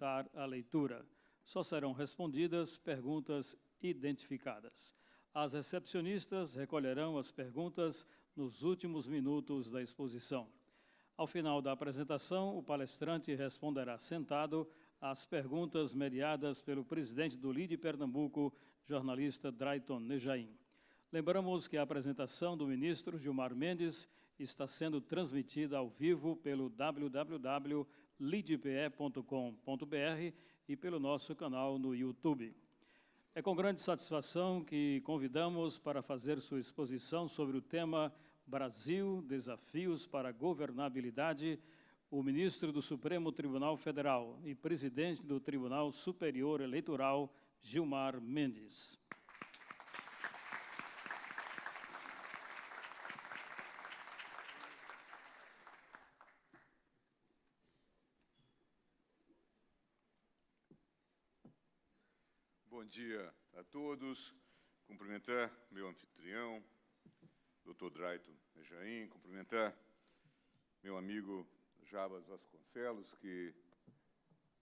facilitar a leitura. Só serão respondidas perguntas identificadas. As recepcionistas recolherão as perguntas nos últimos minutos da exposição. Ao final da apresentação, o palestrante responderá sentado às perguntas mediadas pelo presidente do LIDE Pernambuco, jornalista Drayton Nejaim. Lembramos que a apresentação do ministro Gilmar Mendes está sendo transmitida ao vivo pelo www.lidpe.com.br e pelo nosso canal no YouTube. É com grande satisfação que convidamos para fazer sua exposição sobre o tema Brasil, Desafios para a Governabilidade, o ministro do Supremo Tribunal Federal e presidente do Tribunal Superior Eleitoral, Gilmar Mendes. Bom dia a todos. Cumprimentar meu anfitrião, Dr. Drayton Nejaim, cumprimentar meu amigo Jabas Vasconcelos, que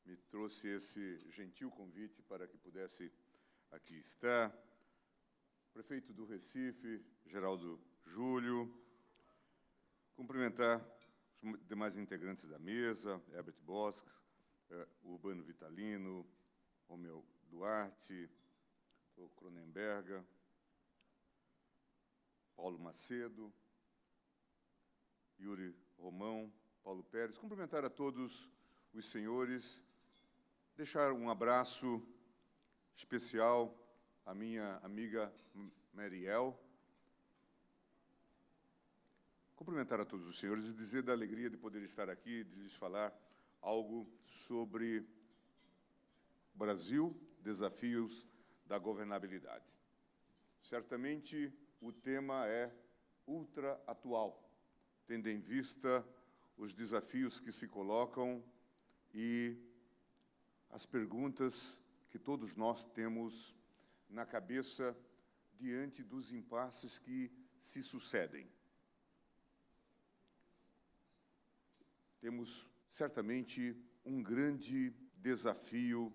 me trouxe esse gentil convite para que pudesse aqui estar, prefeito do Recife, Geraldo Júlio, cumprimentar os demais integrantes da mesa, Herbert Bosques, Urbano Vitalino, Romeu Duarte, Cronenberga, Paulo Macedo, Yuri Romão, Paulo Pérez, cumprimentar a todos os senhores, deixar um abraço especial à minha amiga Mariel, cumprimentar a todos os senhores e dizer da alegria de poder estar aqui, de lhes falar algo sobre Brasil, desafios da governabilidade. Certamente, o tema é ultra atual, tendo em vista os desafios que se colocam e as perguntas que todos nós temos na cabeça diante dos impasses que se sucedem. Temos, certamente, um grande desafio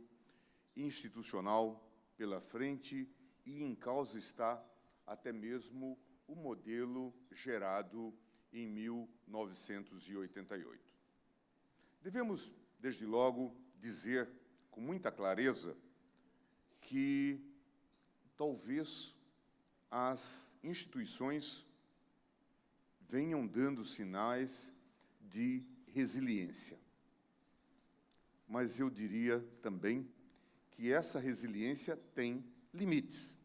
institucional pela frente e em causa está até mesmo o modelo gerado em 1988. Devemos, desde logo, dizer com muita clareza que talvez as instituições venham dando sinais de resiliência. Mas eu diria também que essa resiliência tem limites.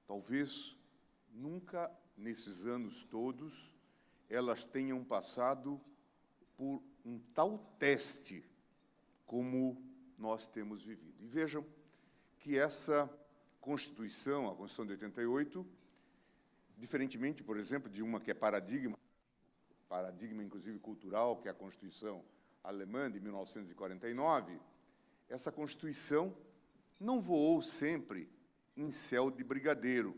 Talvez nunca, nesses anos todos, elas tenham passado por um tal teste como nós temos vivido. E vejam que essa Constituição, a Constituição de 88, diferentemente, por exemplo, de uma que é paradigma inclusive cultural, que é a Constituição alemã de 1949, essa Constituição não voou sempre em céu de brigadeiro.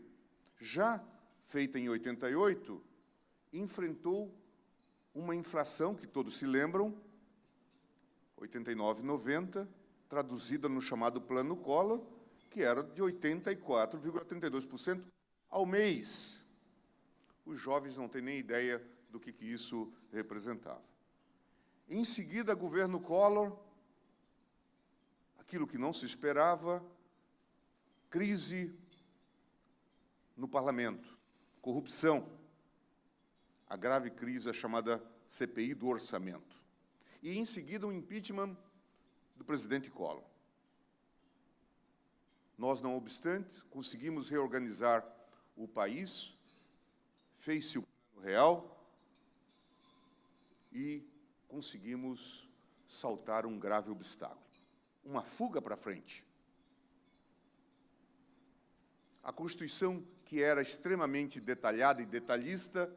Já feita em 88, enfrentou uma inflação que todos se lembram, 89, 90, traduzida no chamado Plano Collor, que era de 84,32% ao mês. Os jovens não têm nem ideia do que isso representava. Em seguida, governo Collor, aquilo que não se esperava, crise no parlamento, corrupção, a grave crise chamada CPI do orçamento. E, em seguida, o impeachment do presidente Collor. Nós, não obstante, conseguimos reorganizar o país, fez-se o Plano Real e conseguimos saltar um grave obstáculo. Uma fuga para frente. A Constituição, que era extremamente detalhada e detalhista,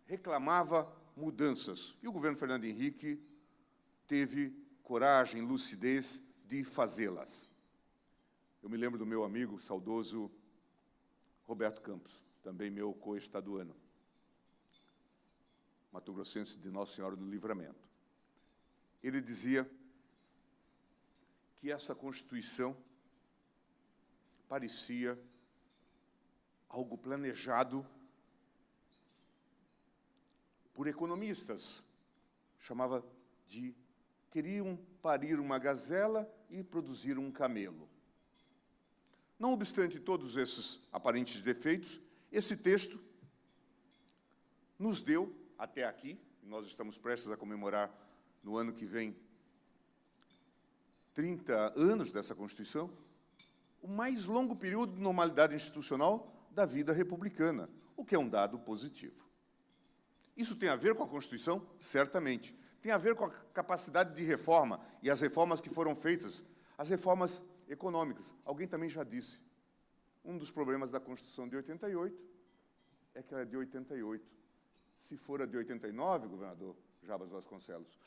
reclamava mudanças. E o governo Fernando Henrique teve coragem, lucidez de fazê-las. Eu me lembro do meu amigo saudoso Roberto Campos, também meu co-estaduano, mato-grossense de Nossa Senhora do Livramento. ele dizia que essa Constituição parecia algo planejado por economistas. Chamava de queriam parir uma gazela e produzir um camelo. Não obstante todos esses aparentes defeitos, esse texto nos deu, até aqui, nós estamos prestes a comemorar no ano que vem 30 anos dessa Constituição, o mais longo período de normalidade institucional da vida republicana, o que é um dado positivo. Isso tem a ver com a Constituição? Certamente. Tem a ver com a capacidade de reforma e as reformas que foram feitas, as reformas econômicas. Alguém também já disse, um dos problemas da Constituição de 88 é que ela é de 88. Se for a de 89, governador Jarbas Vasconcelos,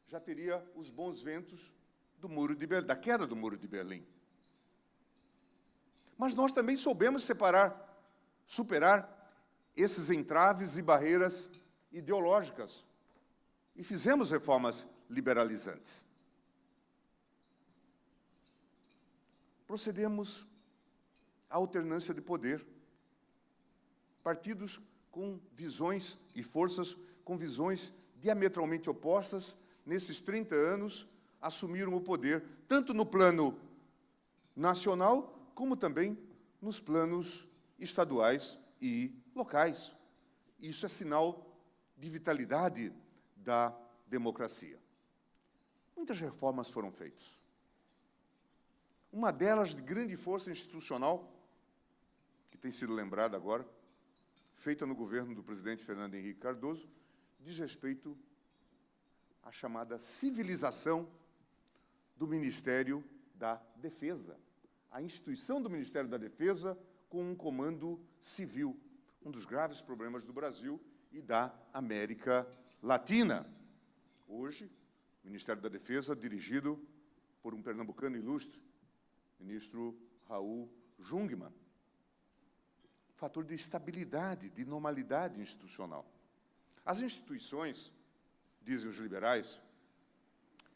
já teria os bons ventos do Muro de Berlim, da queda do Muro de Berlim. Mas nós também soubemos superar esses entraves e barreiras ideológicas e fizemos reformas liberalizantes. Procedemos à alternância de poder. Partidos com visões e forças com visões diametralmente opostas, nesses 30 anos, assumiram o poder, tanto no plano nacional, como também nos planos estaduais e locais. Isso é sinal de vitalidade da democracia. Muitas reformas foram feitas. Uma delas, de grande força institucional, que tem sido lembrada agora, feita no governo do presidente Fernando Henrique Cardoso, diz respeito à chamada civilização do Ministério da Defesa, a instituição do Ministério da Defesa com um comando civil, um dos graves problemas do Brasil e da América Latina. Hoje, o Ministério da Defesa, dirigido por um pernambucano ilustre, ministro Raul Jungmann. Fator de estabilidade, de normalidade institucional. As instituições, dizem os liberais,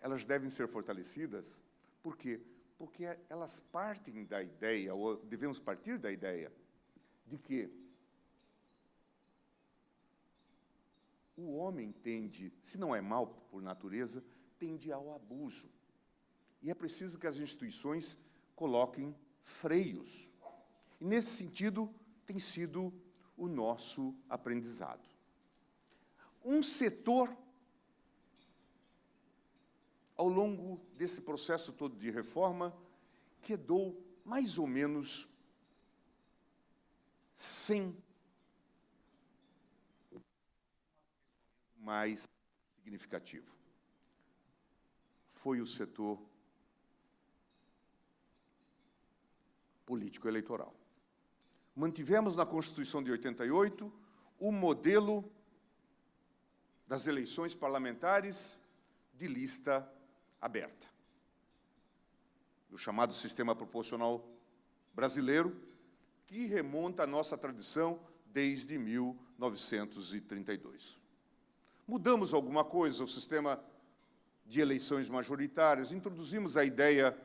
elas devem ser fortalecidas. Por quê? Porque elas partem da ideia, ou devemos partir da ideia, de que o homem tende, se não é mal por natureza, tende ao abuso. E é preciso que as instituições coloquem freios. E, nesse sentido, tem sido o nosso aprendizado. Um setor, ao longo desse processo todo de reforma, quedou mais ou menos sem mais significativo. Foi o setor político-eleitoral. Mantivemos na Constituição de 88 o modelo das eleições parlamentares de lista aberta, do chamado sistema proporcional brasileiro, que remonta à nossa tradição desde 1932. Mudamos alguma coisa, o sistema de eleições majoritárias, introduzimos a ideia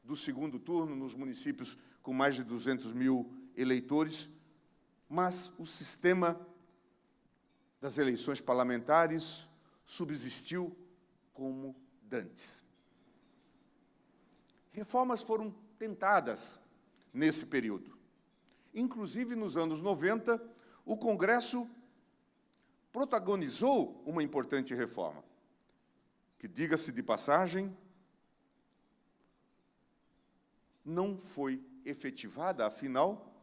do segundo turno nos municípios com mais de 200 mil eleitores, mas o sistema das eleições parlamentares subsistiu como dantes. Reformas foram tentadas nesse período. Inclusive, nos anos 90, o Congresso protagonizou uma importante reforma, que, diga-se de passagem, não foi efetivada, afinal,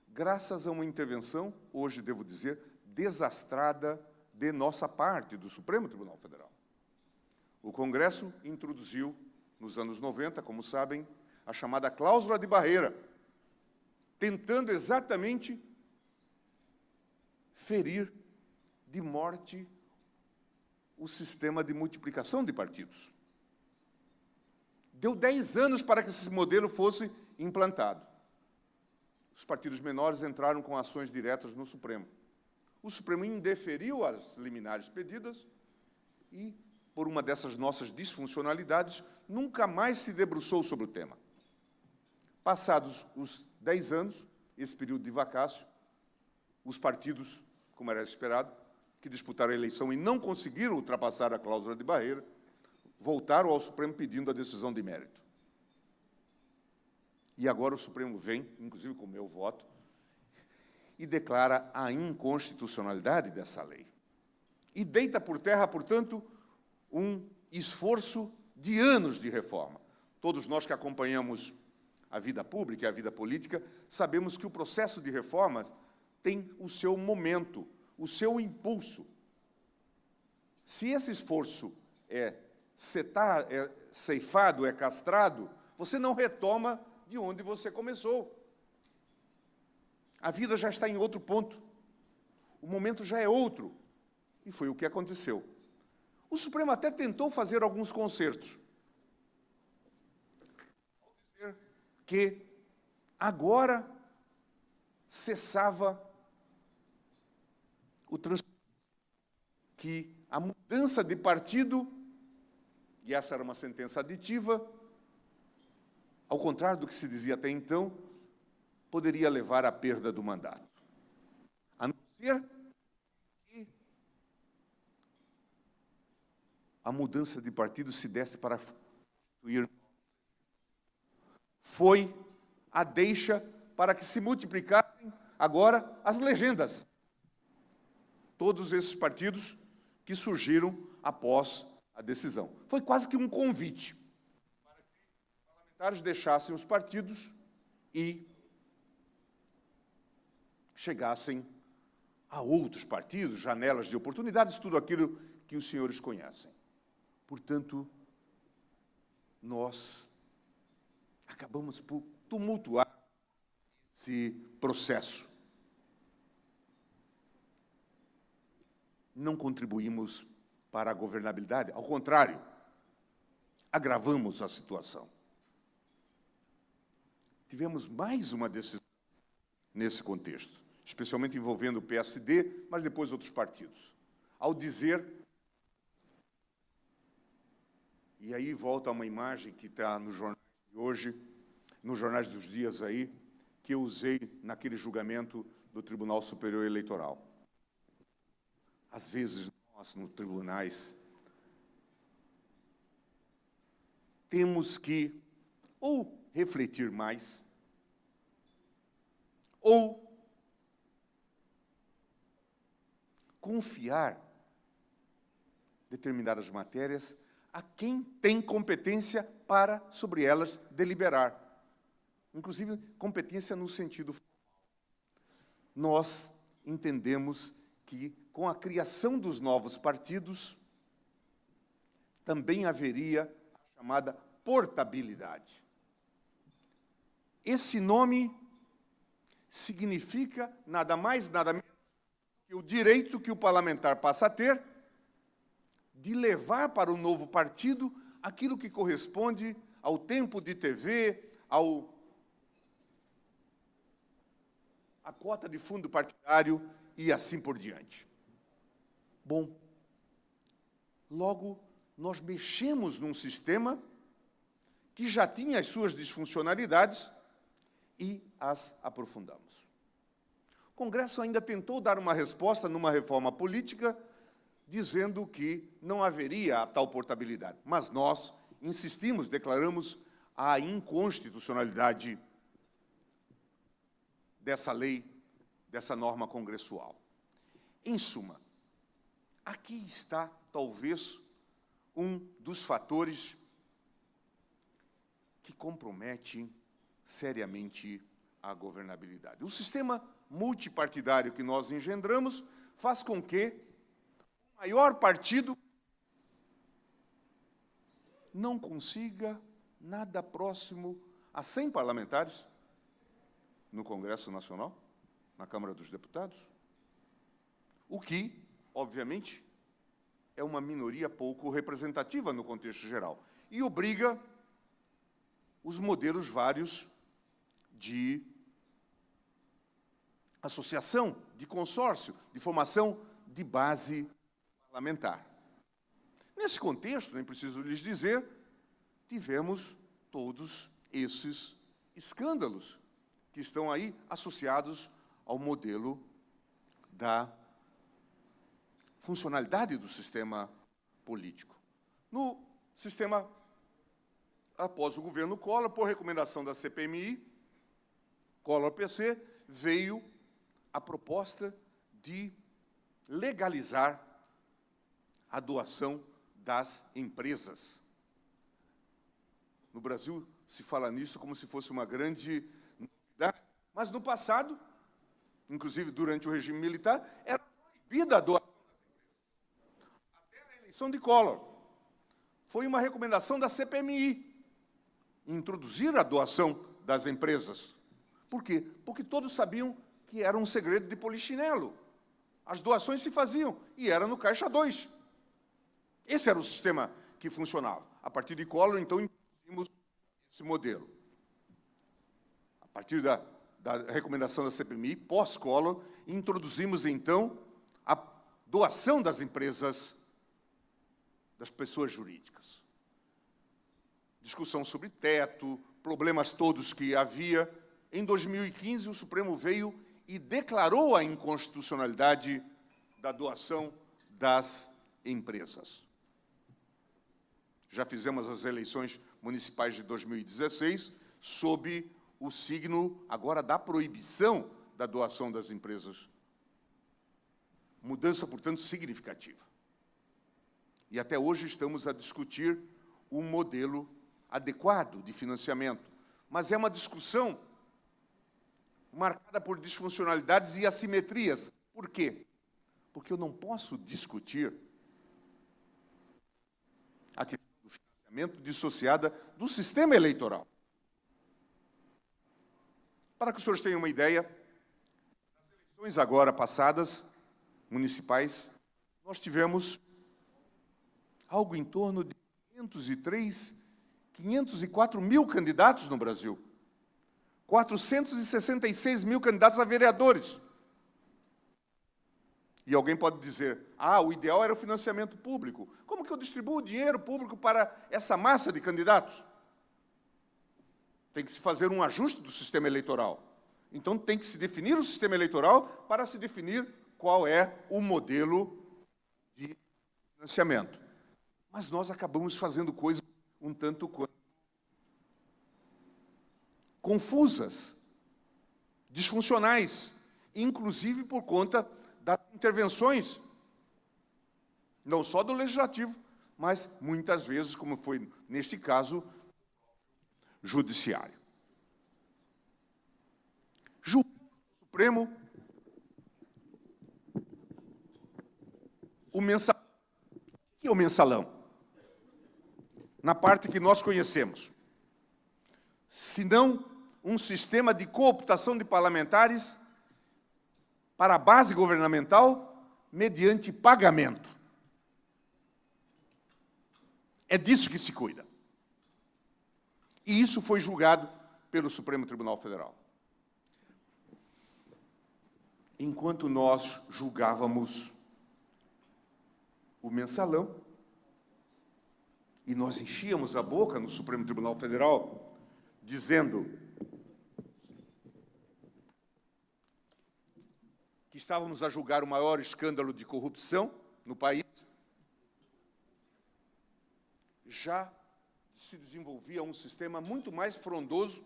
graças a uma intervenção, hoje devo dizer, desastrada de nossa parte, do Supremo Tribunal Federal. O Congresso introduziu, nos anos 90, como sabem, a chamada cláusula de barreira, tentando exatamente ferir de morte o sistema de multiplicação de partidos. Deu 10 anos para que esse modelo fosse implantado. Os partidos menores entraram com ações diretas no Supremo. O Supremo indeferiu as liminares pedidas e por uma dessas nossas disfuncionalidades, nunca mais se debruçou sobre o tema. Passados os 10 anos, esse período de vacácio, os partidos, como era esperado, que disputaram a eleição e não conseguiram ultrapassar a cláusula de barreira, voltaram ao Supremo pedindo a decisão de mérito. E agora o Supremo vem, inclusive com o meu voto, e declara a inconstitucionalidade dessa lei. E deita por terra, portanto, um esforço de anos de reforma. Todos nós que acompanhamos a vida pública e a vida política sabemos que o processo de reforma tem o seu momento, o seu impulso. Se esse esforço é ceifado, é castrado, você não retoma de onde você começou. A vida já está em outro ponto. O momento já é outro. E foi o que aconteceu. O Supremo até tentou fazer alguns consertos. Ao dizer que agora cessava o transporte, que a mudança de partido, e essa era uma sentença aditiva, ao contrário do que se dizia até então, poderia levar à perda do mandato. A não ser que a mudança de partido se desse para constituir. Foi a deixa para que se multiplicassem agora as legendas. Todos esses partidos que surgiram após a decisão. Foi quase que um convite para que os parlamentares deixassem os partidos e chegassem a outros partidos, janelas de oportunidades, tudo aquilo que os senhores conhecem. Portanto, nós acabamos por tumultuar esse processo. Não contribuímos para a governabilidade, ao contrário, agravamos a situação. Tivemos mais uma decisão nesse contexto, especialmente envolvendo o PSD, mas depois outros partidos, ao dizer, e aí volta uma imagem que está no jornal de hoje, nos jornais dos dias aí, que eu usei naquele julgamento do Tribunal Superior Eleitoral. Às vezes, nós, nos tribunais, temos que ou refletir mais, ou confiar determinadas matérias a quem tem competência para, sobre elas, deliberar. Inclusive, competência no sentido formal. Nós entendemos que, com a criação dos novos partidos, também haveria a chamada portabilidade. Esse nome significa nada mais, nada menos que o direito que o parlamentar passa a ter de levar para o novo partido aquilo que corresponde ao tempo de TV, à cota de fundo partidário e assim por diante. Bom, logo, nós mexemos num sistema que já tinha as suas disfuncionalidades e as aprofundamos. O Congresso ainda tentou dar uma resposta numa reforma política, dizendo que não haveria a tal portabilidade. Mas nós insistimos, declaramos a inconstitucionalidade dessa lei, dessa norma congressual. Em suma, aqui está, talvez, um dos fatores que compromete seriamente a governabilidade. O sistema multipartidário que nós engendramos faz com que o maior partido não consiga nada próximo a 100 parlamentares no Congresso Nacional, na Câmara dos Deputados, o que, obviamente, é uma minoria pouco representativa no contexto geral e obriga os modelos vários de associação, de consórcio, de formação de base parlamentar. Nesse contexto, nem preciso lhes dizer, tivemos todos esses escândalos que estão aí associados ao modelo da funcionalidade do sistema político. No sistema, após o governo Collor, por recomendação da CPMI, Collor-PC, veio a proposta de legalizar a doação das empresas. No Brasil, se fala nisso como se fosse uma grande novidade, mas no passado, inclusive durante o regime militar, era proibida a doação das empresas. Até a eleição de Collor. Foi uma recomendação da CPMI introduzir a doação das empresas. Por quê? Porque todos sabiam que era um segredo de polichinelo. As doações se faziam, e era no Caixa 2. Esse era o sistema que funcionava. A partir de Collor, então, introduzimos esse modelo. A partir da recomendação da CPMI, pós-Collor, introduzimos, então, a doação das empresas, das pessoas jurídicas. Discussão sobre teto, problemas todos que havia. Em 2015, o Supremo veio e declarou a inconstitucionalidade da doação das empresas. Já fizemos as eleições municipais de 2016, sob o signo, agora, da proibição da doação das empresas. Mudança, portanto, significativa. E até hoje estamos a discutir um modelo adequado de financiamento. Mas é uma discussão marcada por disfuncionalidades e assimetrias. Por quê? Porque eu não posso discutir a questão do financiamento dissociada do sistema eleitoral. Para que os senhores tenham uma ideia, nas eleições agora passadas, municipais, nós tivemos algo em torno de 504 mil candidatos no Brasil. 466 mil candidatos a vereadores. E alguém pode dizer, o ideal era o financiamento público. Como que eu distribuo o dinheiro público para essa massa de candidatos? Tem que se fazer um ajuste do sistema eleitoral. Então, tem que se definir o sistema eleitoral para se definir qual é o modelo de financiamento. Mas nós acabamos fazendo coisas um tanto quanto confusas, disfuncionais, inclusive por conta das intervenções, não só do Legislativo, mas, muitas vezes, como foi neste caso, judiciário. O Supremo, o mensalão. O que é o mensalão? Na parte que nós conhecemos. Se não um sistema de cooptação de parlamentares para a base governamental mediante pagamento. É disso que se cuida. E isso foi julgado pelo Supremo Tribunal Federal. Enquanto nós julgávamos o mensalão, e nós enchíamos a boca no Supremo Tribunal Federal, dizendo que estávamos a julgar o maior escândalo de corrupção no país, já se desenvolvia um sistema muito mais frondoso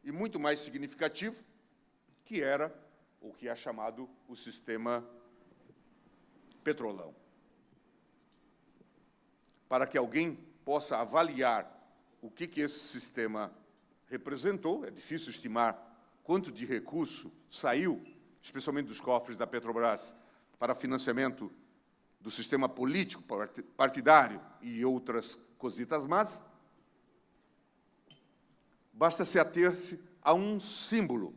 e muito mais significativo, que era o que é chamado o sistema petrolão. Para que alguém possa avaliar o que esse sistema representou, é difícil estimar quanto de recurso saiu, especialmente dos cofres da Petrobras, para financiamento do sistema político, partidário e outras cositas más, basta se ater-se a um símbolo.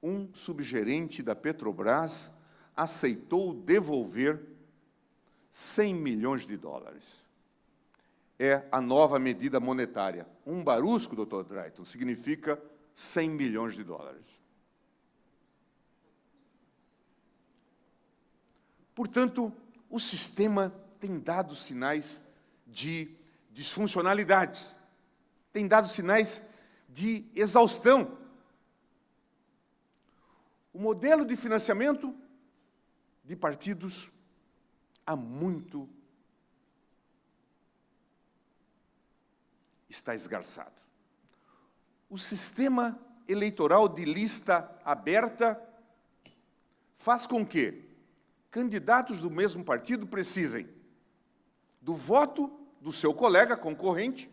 Um subgerente da Petrobras aceitou devolver 100 milhões de dólares. É a nova medida monetária. Um barusco, Dr. Drayton, significa 100 milhões de dólares. Portanto, o sistema tem dado sinais de disfuncionalidade, tem dado sinais de exaustão. O modelo de financiamento de partidos há muito está esgarçado. O sistema eleitoral de lista aberta faz com que candidatos do mesmo partido precisem do voto do seu colega concorrente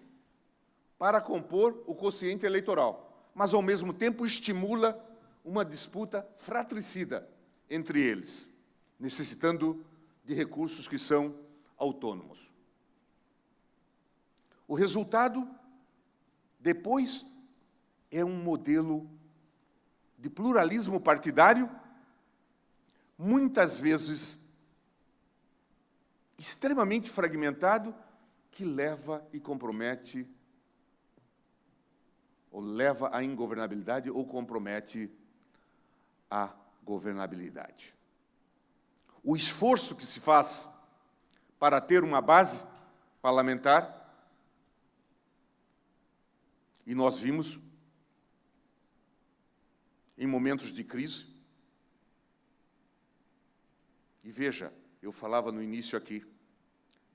para compor o quociente eleitoral, mas, ao mesmo tempo, estimula uma disputa fratricida entre eles, necessitando de recursos que são autônomos. O resultado, depois, é um modelo de pluralismo partidário, muitas vezes extremamente fragmentado, que leva e compromete, ou leva à ingovernabilidade, ou compromete a governabilidade. O esforço que se faz para ter uma base parlamentar, e nós vimos, em momentos de crise, e veja, eu falava no início aqui,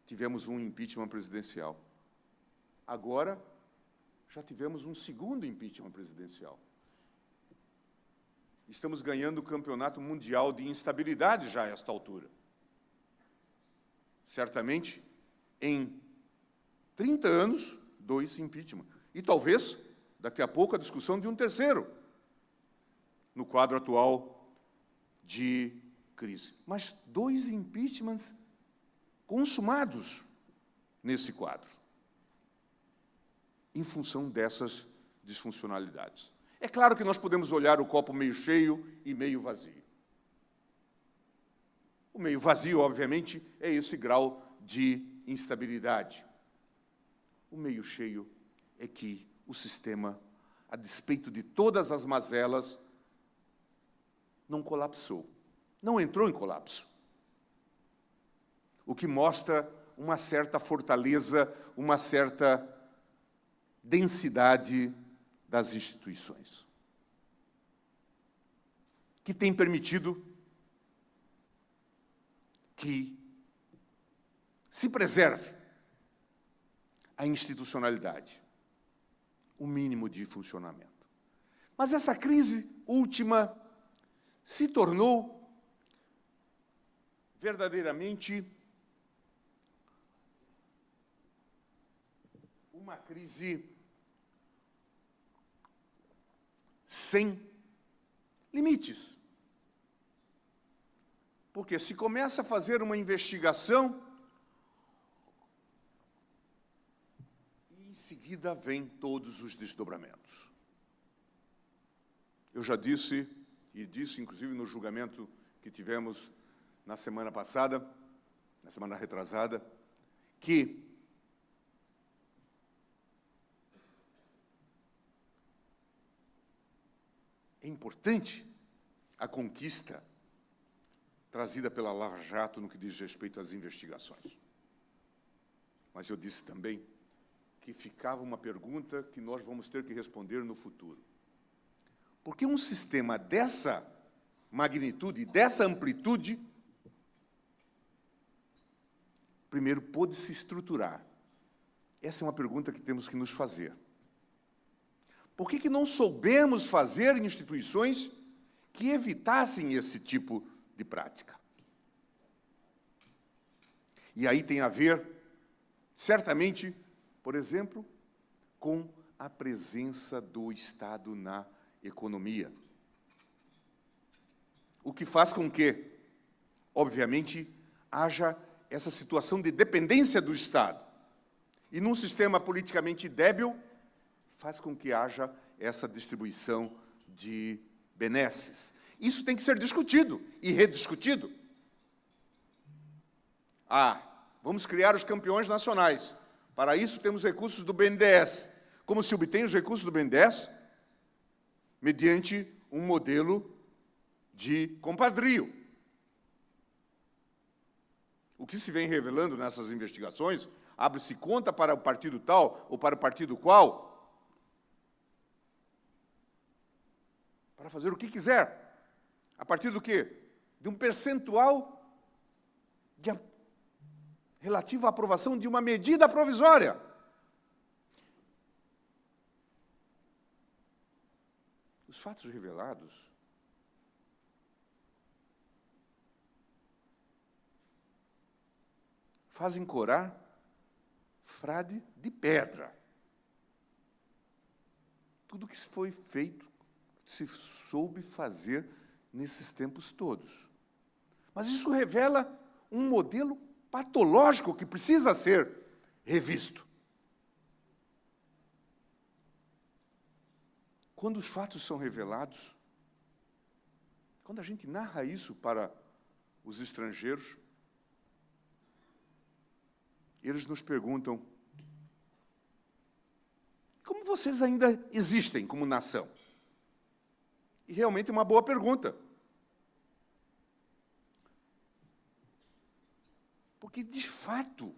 tivemos um impeachment presidencial. Agora, já tivemos um segundo impeachment presidencial. Estamos ganhando o campeonato mundial de instabilidade já a esta altura. Certamente, em 30 anos, 2 impeachment. E talvez, daqui a pouco, a discussão de um terceiro, no quadro atual de crise. Mas 2 impeachments consumados nesse quadro, em função dessas disfuncionalidades. É claro que nós podemos olhar o copo meio cheio e meio vazio. O meio vazio, obviamente, é esse grau de instabilidade. O meio cheio é que o sistema, a despeito de todas as mazelas, não colapsou, não entrou em colapso. O que mostra uma certa fortaleza, uma certa densidade das instituições, que tem permitido que se preserve a institucionalidade, o mínimo de funcionamento. Mas essa crise última se tornou verdadeiramente uma crise sem limites. Porque se começa a fazer uma investigação, e em seguida vêm todos os desdobramentos. Eu já disse, e disse inclusive no julgamento que tivemos na semana passada, na semana retrasada, que é importante a conquista trazida pela Lava Jato no que diz respeito às investigações. Mas eu disse também que ficava uma pergunta que nós vamos ter que responder no futuro. Porque um sistema dessa magnitude, dessa amplitude, primeiro pôde se estruturar? Essa é uma pergunta que temos que nos fazer. Por que não soubemos fazer instituições que evitassem esse tipo de prática? E aí tem a ver, certamente, por exemplo, com a presença do Estado na economia. O que faz com que, obviamente, haja essa situação de dependência do Estado. E num sistema politicamente débil, faz com que haja essa distribuição de benesses. Isso tem que ser discutido e rediscutido. Vamos criar os campeões nacionais. Para isso, temos recursos do BNDES. Como se obtém os recursos do BNDES? Mediante um modelo de compadrio. O que se vem revelando nessas investigações, abre-se conta para o partido tal ou para o partido qual, para fazer o que quiser. A partir do quê? De um percentual relativo à aprovação de uma medida provisória. Os fatos revelados fazem corar frade de pedra. Tudo que foi feito, se soube fazer nesses tempos todos. Mas isso revela um modelo patológico que precisa ser revisto. Quando os fatos são revelados, quando a gente narra isso para os estrangeiros, eles nos perguntam: como vocês ainda existem como nação? E realmente é uma boa pergunta. Porque, de fato,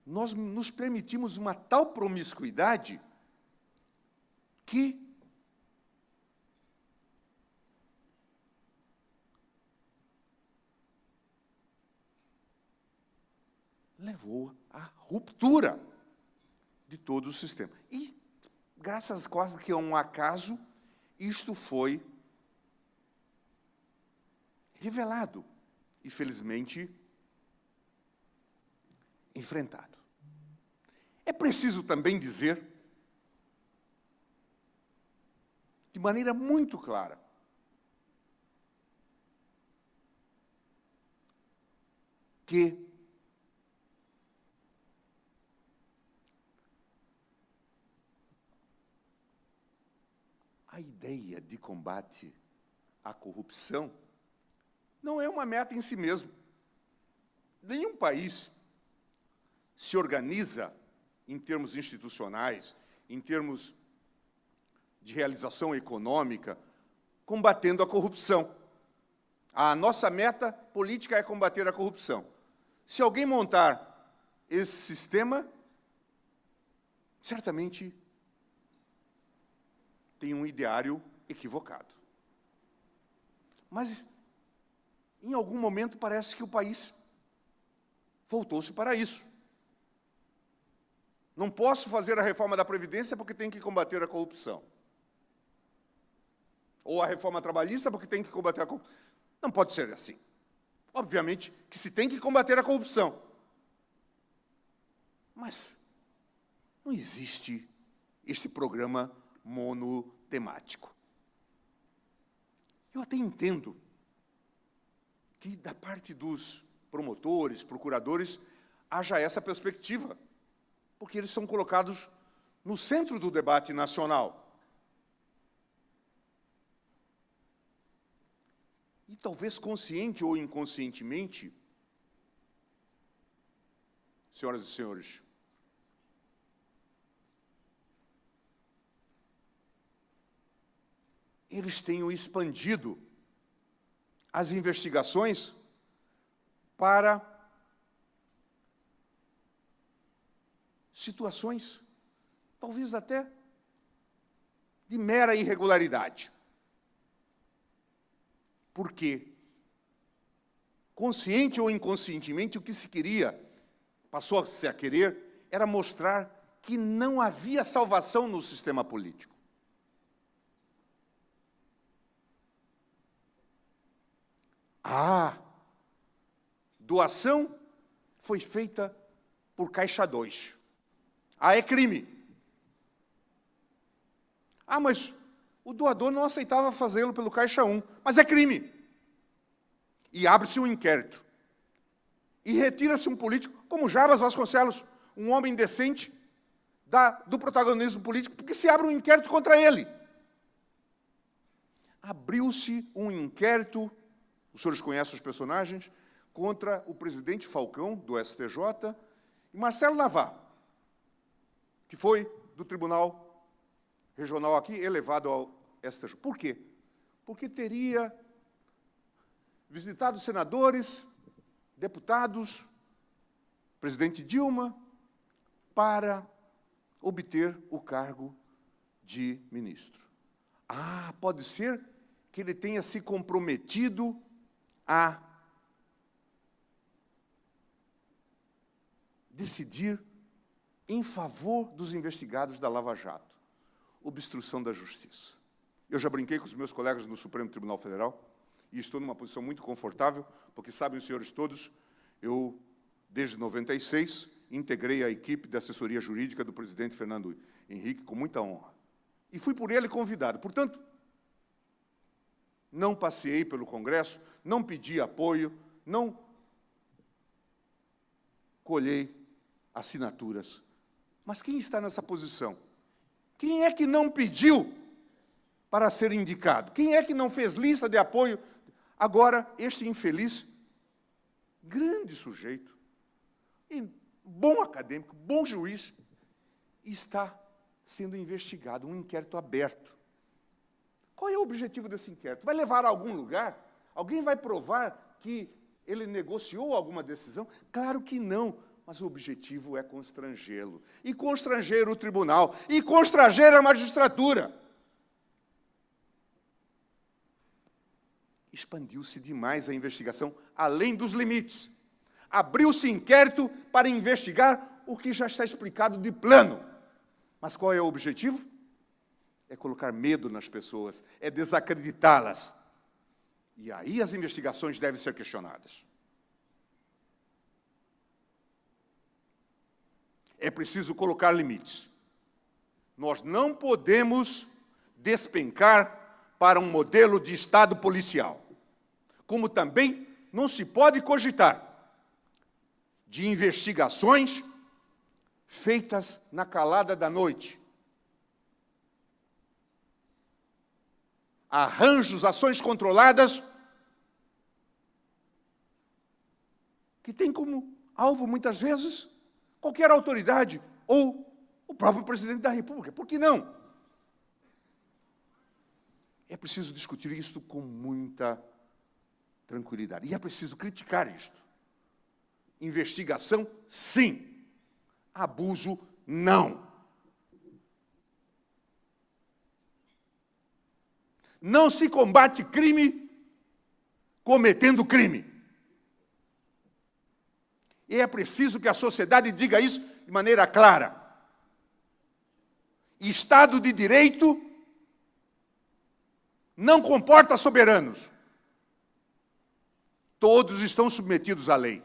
nós nos permitimos uma tal promiscuidade que levou à ruptura de todo o sistema. E, graças quase que a um acaso, isto foi revelado e, felizmente, enfrentado. É preciso também dizer, de maneira muito clara, que a ideia de combate à corrupção não é uma meta em si mesmo. Nenhum país se organiza em termos institucionais, em termos de realização econômica, combatendo a corrupção. A nossa meta política é combater a corrupção. Se alguém montar esse sistema, certamente tem um ideário equivocado. Mas, em algum momento, parece que o país voltou-se para isso. Não posso fazer a reforma da Previdência porque tem que combater a corrupção. Ou a reforma trabalhista porque tem que combater a corrupção. Não pode ser assim. Obviamente que se tem que combater a corrupção. Mas não existe este programa monotemático. Eu até entendo que, da parte dos promotores, procuradores, haja essa perspectiva, porque eles são colocados no centro do debate nacional. E talvez consciente ou inconscientemente, senhoras e senhores, eles tenham expandido as investigações para situações, talvez até de mera irregularidade. Porque, consciente ou inconscientemente, o que se queria, passou-se a querer, era mostrar que não havia salvação no sistema político. A doação foi feita por Caixa 2. É crime. Mas o doador não aceitava fazê-lo pelo Caixa 1, mas é crime. E abre-se um inquérito. E retira-se um político, como Jarbas Vasconcelos, um homem decente, do protagonismo político, porque se abre um inquérito contra ele. Abriu-se um inquérito, os senhores conhecem os personagens, contra o presidente Falcão, do STJ, e Marcelo Navarro, que foi do Tribunal Regional aqui, elevado ao STJ. Por quê? Porque teria visitado senadores deputados, presidente Dilma, para obter o cargo de ministro. Ah, pode ser que ele tenha se comprometido a decidir em favor dos investigados da Lava Jato, obstrução da justiça. Eu já brinquei com os meus colegas no Supremo Tribunal Federal e estou numa posição muito confortável, porque sabem os senhores todos, eu, desde 96, integrei a equipe de assessoria jurídica do presidente Fernando Henrique com muita honra. E fui por ele convidado. Portanto, não passeei pelo Congresso, não pedi apoio, não colhei assinaturas. Mas quem está nessa posição? Quem é que não pediu para ser indicado? Quem é que não fez lista de apoio? Agora, este infeliz, grande sujeito, bom acadêmico, bom juiz, está sendo investigado, um inquérito aberto. Qual é o objetivo desse inquérito? Vai levar a algum lugar? Alguém vai provar que ele negociou alguma decisão? Claro que não, mas o objetivo é constrangê-lo. E constranger o tribunal, e constranger a magistratura. Expandiu-se demais a investigação, além dos limites. Abriu-se inquérito para investigar o que já está explicado de plano. Mas qual é o objetivo? É colocar medo nas pessoas, é desacreditá-las. E aí as investigações devem ser questionadas. É preciso colocar limites. Nós não podemos despencar para um modelo de Estado policial. Como também não se pode cogitar de investigações feitas na calada da noite. Arranjos, ações controladas, que tem como alvo, muitas vezes, qualquer autoridade ou o próprio presidente da República. Por que não? É preciso discutir isto com muita tranquilidade. E é preciso criticar isto. Investigação, sim. Abuso, não. Não se combate crime cometendo crime. E é preciso que a sociedade diga isso de maneira clara. Estado de Direito não comporta soberanos. Todos estão submetidos à lei.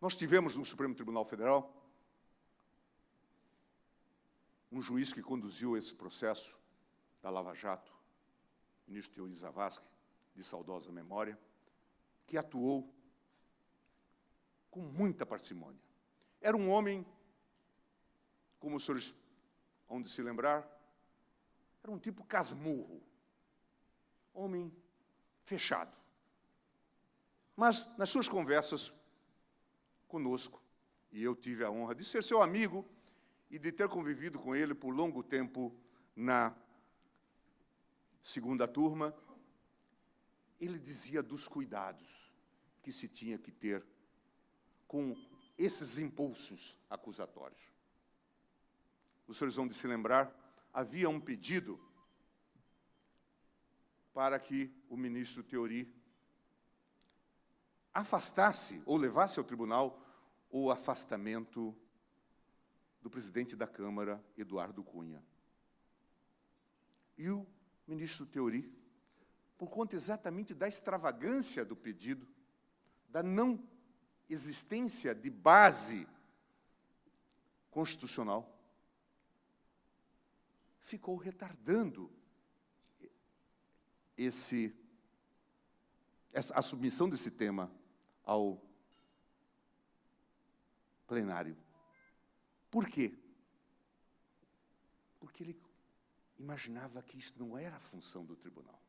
Nós tivemos no Supremo Tribunal Federal um juiz que conduziu esse processo da Lava Jato, o ministro Teori Zavascki, de saudosa memória, que atuou com muita parcimônia. Era um homem, como os senhores hão de se lembrar, era um tipo casmurro, homem fechado. Mas, nas suas conversas conosco, e eu tive a honra de ser seu amigo e de ter convivido com ele por longo tempo na segunda turma, ele dizia dos cuidados que se tinha que ter com esses impulsos acusatórios. Os senhores vão de se lembrar, havia um pedido para que o ministro Teori afastasse ou levasse ao tribunal o afastamento do presidente da Câmara, Eduardo Cunha. E o ministro Teori, por conta exatamente da extravagância do pedido, da não existência de base constitucional, ficou retardando a submissão desse tema ao plenário. Por quê? Porque ele imaginava que isso não era a função do tribunal.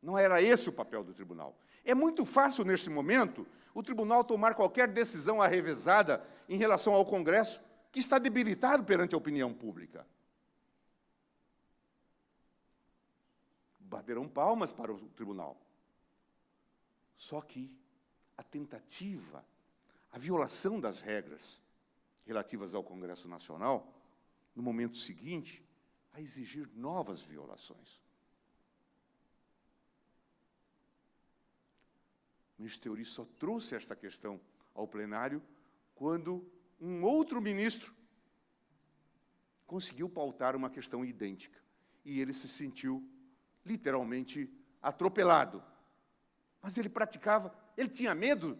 Não era esse o papel do tribunal. É muito fácil, neste momento, o tribunal tomar qualquer decisão arrevezada em relação ao Congresso, que está debilitado perante a opinião pública. baterão palmas para o tribunal. Só que a tentativa, a violação das regras relativas ao Congresso Nacional, no momento seguinte, a exigir novas violações. O ministro Teori só trouxe esta questão ao plenário quando um outro ministro conseguiu pautar uma questão idêntica. E ele se sentiu, literalmente, atropelado. Mas ele praticava, ele tinha medo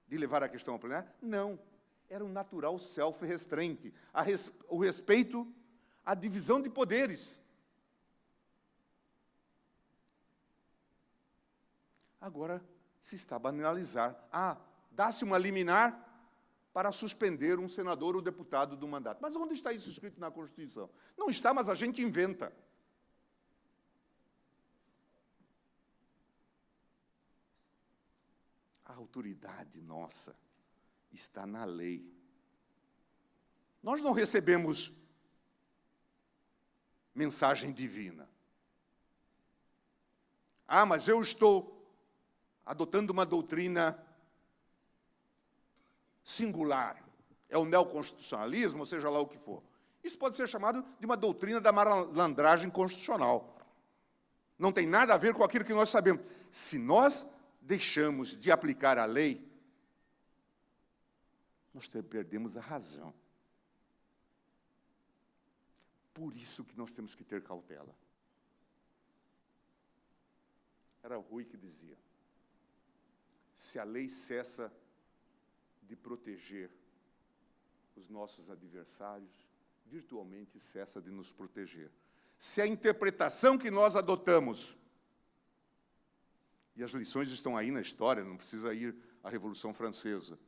de levar a questão ao plenário? Não, era um natural self-restraint, o respeito à divisão de poderes. Agora se está a banalizar. Dá-se uma liminar para suspender um senador ou deputado do mandato. Mas onde está isso escrito na Constituição? Não está, mas a gente inventa. A autoridade nossa está na lei. Nós não recebemos mensagem divina. Mas eu estou adotando uma doutrina singular. É o neoconstitucionalismo, ou seja lá o que for. Isso pode ser chamado de uma doutrina da malandragem constitucional. Não tem nada a ver com aquilo que nós sabemos. Se nós deixamos de aplicar a lei, nós perdemos a razão. Por isso que nós temos que ter cautela. Era o Rui que dizia: se a lei cessa de proteger os nossos adversários, virtualmente cessa de nos proteger. Se a interpretação que nós adotamos, e as lições estão aí na história, não precisa ir à Revolução Francesa,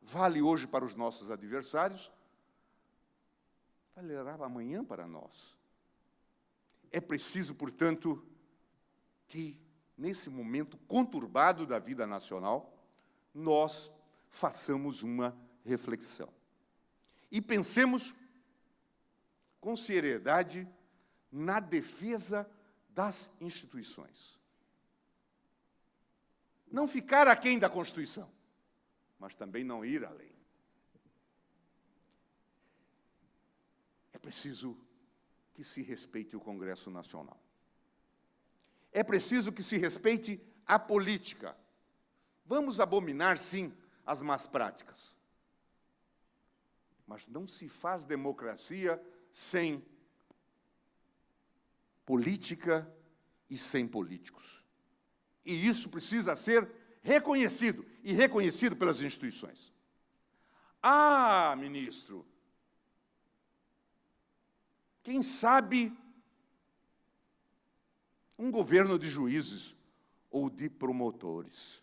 vale hoje para os nossos adversários, valerá amanhã para nós. É preciso, portanto, que, nesse momento conturbado da vida nacional, nós façamos uma reflexão. E pensemos com seriedade na defesa das instituições. Não ficar aquém da Constituição, mas também não ir além. É preciso que se respeite o Congresso Nacional. É preciso que se respeite a política. Vamos abominar, sim, as más práticas. Mas não se faz democracia sem política e sem políticos. E isso precisa ser reconhecido, e reconhecido pelas instituições. Ministro, quem sabe um governo de juízes ou de promotores.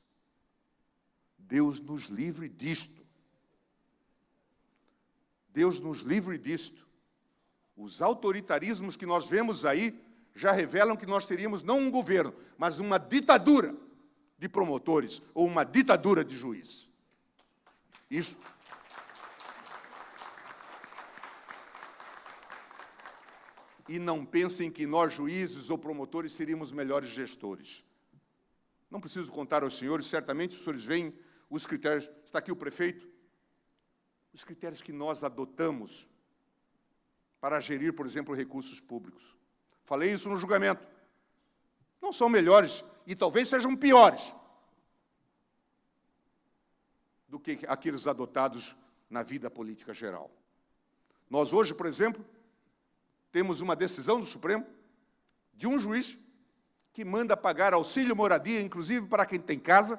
Deus nos livre disto. Deus nos livre disto. Os autoritarismos que nós vemos aí já revelam que nós teríamos não um governo, mas uma ditadura de promotores ou uma ditadura de juízes. Isso. E não pensem que nós, juízes ou promotores, seríamos melhores gestores. Não preciso contar aos senhores, certamente os senhores veem os critérios. Está aqui o prefeito. Os critérios que nós adotamos para gerir, por exemplo, recursos públicos. Falei isso no julgamento. Não são melhores e talvez sejam piores do que aqueles adotados na vida política geral. Nós hoje, por exemplo, temos uma decisão do Supremo de um juiz que manda pagar auxílio moradia, inclusive para quem tem casa,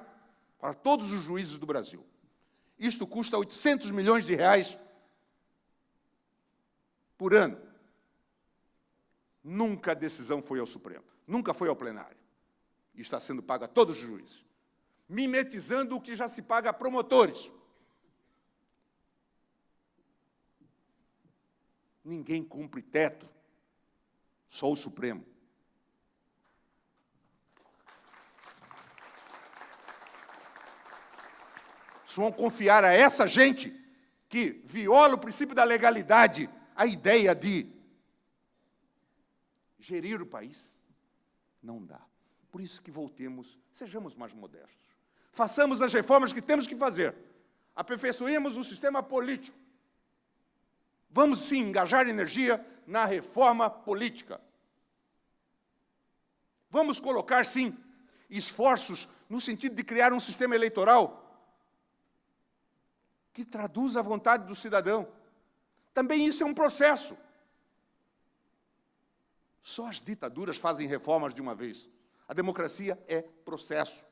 para todos os juízes do Brasil. Isto custa 800 milhões de reais por ano. Nunca a decisão foi ao Supremo, nunca foi ao plenário. E está sendo pago a todos os juízes, mimetizando o que já se paga a promotores. Ninguém cumpre teto, só o Supremo. Vão confiar a essa gente que viola o princípio da legalidade a ideia de gerir o país? Não dá. Por isso que voltemos, sejamos mais modestos. Façamos as reformas que temos que fazer. Aperfeiçoemos o sistema político. Vamos, sim, engajar energia na reforma política. Vamos colocar, sim, esforços no sentido de criar um sistema eleitoral que traduza a vontade do cidadão. Também isso é um processo. Só as ditaduras fazem reformas de uma vez. A democracia é processo.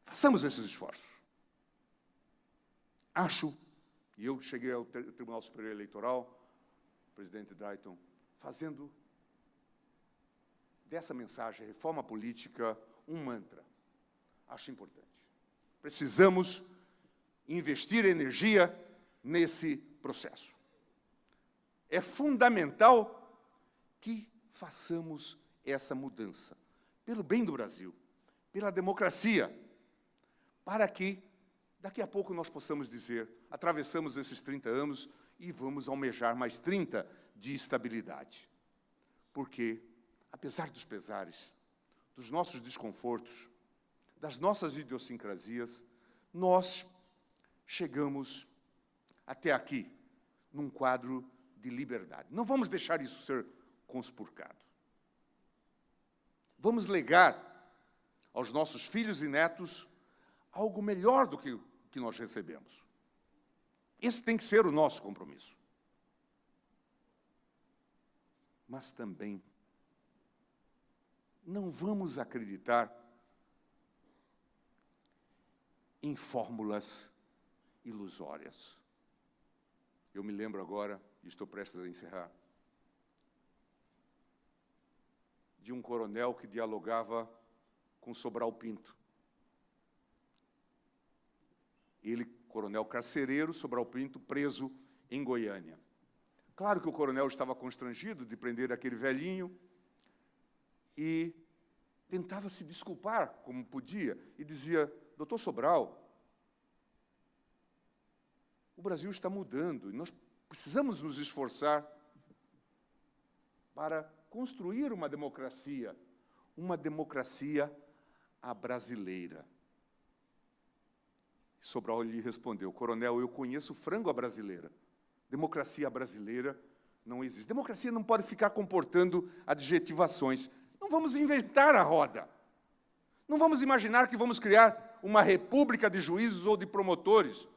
Façamos esses esforços. Acho, e eu cheguei ao Tribunal Superior Eleitoral, presidente Drayton, fazendo dessa mensagem, reforma política, um mantra. Acho importante. Precisamos investir energia nesse processo. É fundamental que façamos essa mudança, pelo bem do Brasil, pela democracia, para que, daqui a pouco, nós possamos dizer, atravessamos esses 30 anos e vamos almejar mais 30 de estabilidade. Porque, apesar dos pesares, dos nossos desconfortos, das nossas idiosincrasias, nós chegamos até aqui, num quadro de liberdade. Não vamos deixar isso ser conspurcado. Vamos legar aos nossos filhos e netos algo melhor do que nós recebemos. Esse tem que ser o nosso compromisso. Mas também não vamos acreditar em fórmulas ilusórias. Eu me lembro agora, e estou prestes a encerrar, de um coronel que dialogava com Sobral Pinto. Ele, coronel carcereiro, Sobral Pinto, preso em Goiânia. Claro que o coronel estava constrangido de prender aquele velhinho e tentava se desculpar como podia e dizia: doutor Sobral, o Brasil está mudando e nós precisamos nos esforçar para construir uma democracia à brasileira. Sobral lhe respondeu: coronel, eu conheço frango à brasileira. Democracia brasileira não existe. Democracia não pode ficar comportando adjetivações. Não vamos inventar a roda. Não vamos imaginar que vamos criar uma república de juízes ou de promotores.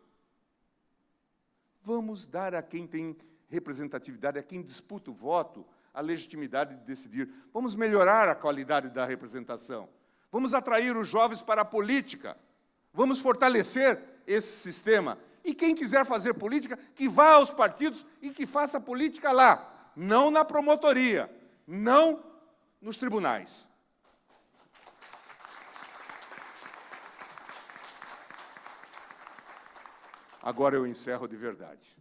Vamos dar a quem tem representatividade, a quem disputa o voto, a legitimidade de decidir. Vamos melhorar a qualidade da representação. Vamos atrair os jovens para a política. Vamos fortalecer esse sistema. E quem quiser fazer política, que vá aos partidos e que faça política lá, não na promotoria, não nos tribunais. Agora eu encerro de verdade.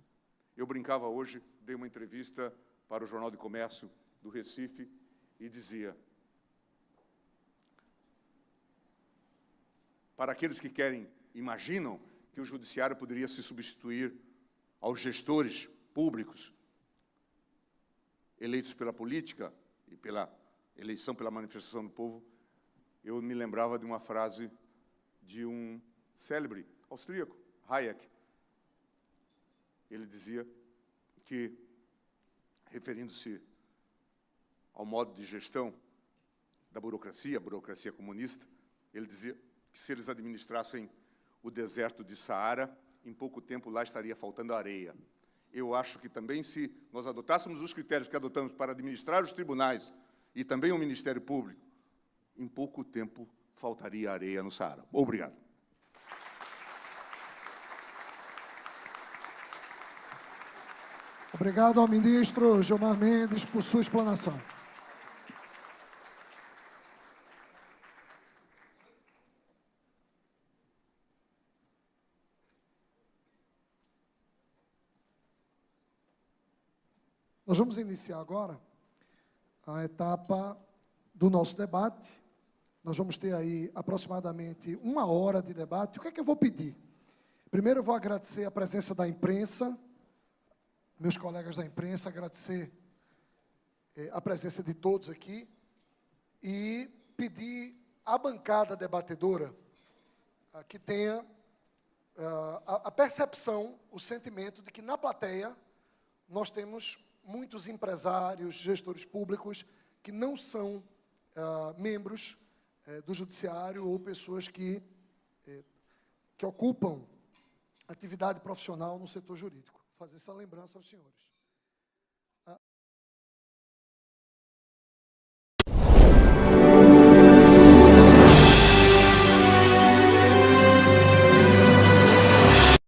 Eu brincava hoje, dei uma entrevista para o Jornal de Comércio do Recife e dizia: para aqueles que imaginam que o judiciário poderia se substituir aos gestores públicos eleitos pela política e pela eleição, pela manifestação do povo, eu me lembrava de uma frase de um célebre austríaco, Hayek. Ele dizia que, referindo-se ao modo de gestão da burocracia, a burocracia comunista, ele dizia que se eles administrassem o deserto de Saara, em pouco tempo lá estaria faltando areia. Eu acho que também, se nós adotássemos os critérios que adotamos para administrar os tribunais e também o Ministério Público, em pouco tempo faltaria areia no Saara. Obrigado. Obrigado ao ministro Gilmar Mendes por sua explanação. Nós vamos iniciar agora a etapa do nosso debate. Nós vamos ter aí aproximadamente 1 hora de debate. O que é que eu vou pedir? Primeiro eu vou agradecer a presença da imprensa, meus colegas da imprensa, agradecer a presença de todos aqui e pedir à bancada debatedora que tenha a percepção, o sentimento de que na plateia nós temos muitos empresários, gestores públicos que não são membros do judiciário ou pessoas que ocupam atividade profissional no setor jurídico. Fazer essa lembrança aos senhores.